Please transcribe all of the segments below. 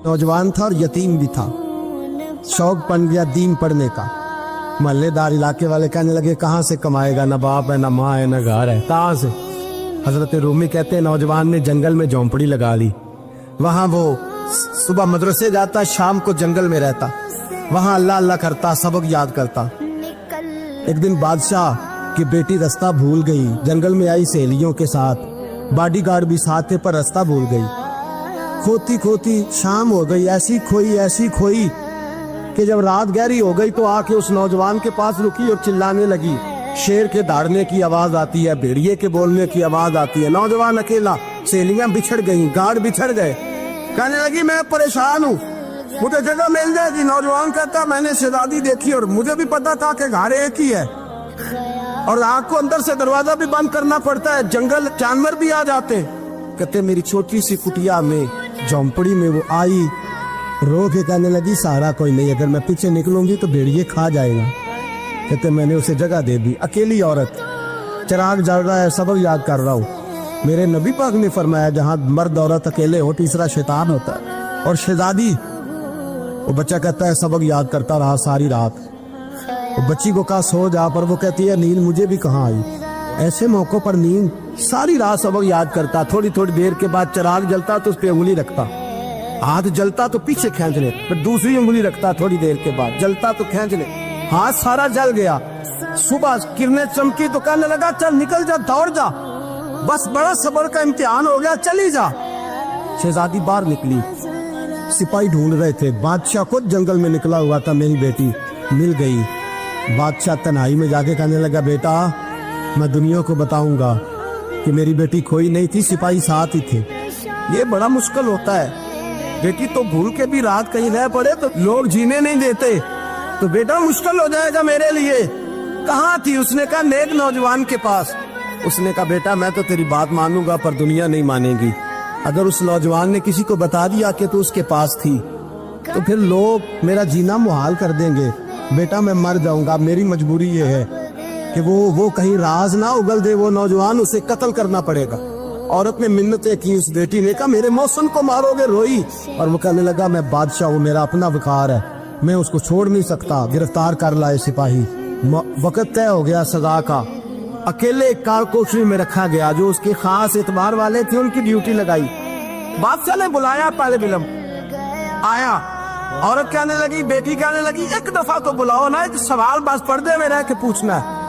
नौजवान था और यतीम भी था। शौक बन गया दीन पढ़ने का। महल्लेदार इलाके वाले कहने लगे कहाँ से कमाएगा, ना बाप है, ना माँ है, ना घर है, कहाँ से। हजरत रूमी कहते हैं नौजवान ने जंगल में झोंपड़ी लगा ली। वहाँ वो सुबह मदरसे जाता, शाम को जंगल में रहता, वहाँ अल्लाह अल्लाह करता, सबक याद करता। एक दिन बादशाह की बेटी रास्ता भूल गई, जंगल में आई सहेलियों के साथ, बॉडीगार्ड भी साथ थे पर रास्ता भूल गई। खोती खोती शाम हो गई, ऐसी खोई कि जब रात गहरी हो गई तो आके उस नौजवान के पास रुकी और चिल्लाने लगी। शेर के दहाड़ने की आवाज आती है, भेड़िए के बोलने की आवाज आती है। नौजवान अकेला, सहेलियां बिछड़ गई, गार्ड बिछड़ गए। कहने लगी मैं परेशान हूँ, मुझे जगह मिल जाएगी। नौजवान कहता मैंने शहजादी देखी और मुझे भी पता था कि घर एक ही है और आग को अंदर से दरवाजा भी बंद करना पड़ता है, जंगल जानवर भी आ जाते। कहते मेरी छोटी सी कुटिया में, झोंपड़ी में वो आई, रो के कहने लगी सहारा कोई नहीं, अगर मैं पीछे निकलूंगी तो भेड़िए खा जाएगा। कहते मैंने उसे जगह दे दी। अकेली औरत, चिराग जल रहा है, सबक याद कर रहा हूँ। मेरे नबी पाक ने फरमाया जहाँ मर्द औरत अकेले हो तीसरा शैतान होता है। और शहजादी, वो बच्चा कहता है सबक याद करता रहा सारी रात। वो बच्ची को कहा सो जा, पर वो कहती है नींद मुझे भी कहाँ आई। ऐसे मौकों पर नींद, सारी रात सबक याद करता। थोड़ी थोड़ी देर के बाद चिराग जलता तो उस पर उंगली रखता, हाथ जलता तो पीछे खींच ले, फिर दूसरी उंगली रखता, थोड़ी देर के बाद जलता तो खींच ले, हाथ सारा जल गया। सुबह किरणें चमकी तो कहने लगा चल निकल जा, दौड़ जा, बस बड़ा सब्र का इम्तिहान हो गया, चली जा। शहजादी बाहर निकली, सिपाही ढूंढ रहे थे। बादशाह खुद जंगल में निकला हुआ था, मेरी बेटी मिल गई। बादशाह तन्हाई में जाके कहने लगा बेटा मैं दुनिया को बताऊंगा कि मेरी बेटी खोई नहीं थी, सिपाही साथ ही थे। ये बड़ा मुश्किल होता है, बेटी तो भूल के भी रात कहीं रह पड़े तो लोग जीने नहीं देते, तो बेटा मुश्किल हो जाएगा मेरे लिए। कहाँ थी? उसने कहा नेक नौजवान के पास। उसने कहा बेटा मैं तो तेरी बात मानूंगा पर दुनिया नहीं मानेगी। अगर उस नौजवान ने किसी को बता दिया कि तू उसके पास थी तो फिर लोग मेरा जीना मुहाल कर देंगे। बेटा मैं मर जाऊंगा, मेरी मजबूरी ये है कि वो कहीं राज ना उगल दे वो नौजवान, उसे कत्ल करना पड़ेगा। औरत ने मिन्नतें की, उस बेटी ने कहा मेरे मौसम को मारोगे, रोई। और वो कहने लगा मैं बादशाह हूँ, मेरा अपना विकार है, मैं उसको छोड़ नहीं सकता। गिरफ्तार कर लाए सिपाही। वक्त तय हो गया सजा का। अकेले एक कार कोठरी में रखा गया, जो उसके खास एतबार वाले थे उनकी ड्यूटी लगाई। बादशाह ने बुलाया, पहले बिलम आया। औरत कहने लगी, बेटी कहने लगी एक दफा तो बुलाओ ना, एक सवाल बस पर्दे में रह के पूछना है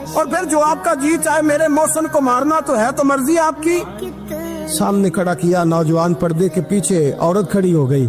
और फिर जो आपका जी चाहे, मेरे मौसम को मारना तो है, तो मर्जी आपकी। सामने खड़ा किया, नौजवान पर्दे के पीछे, औरत खड़ी हो गई।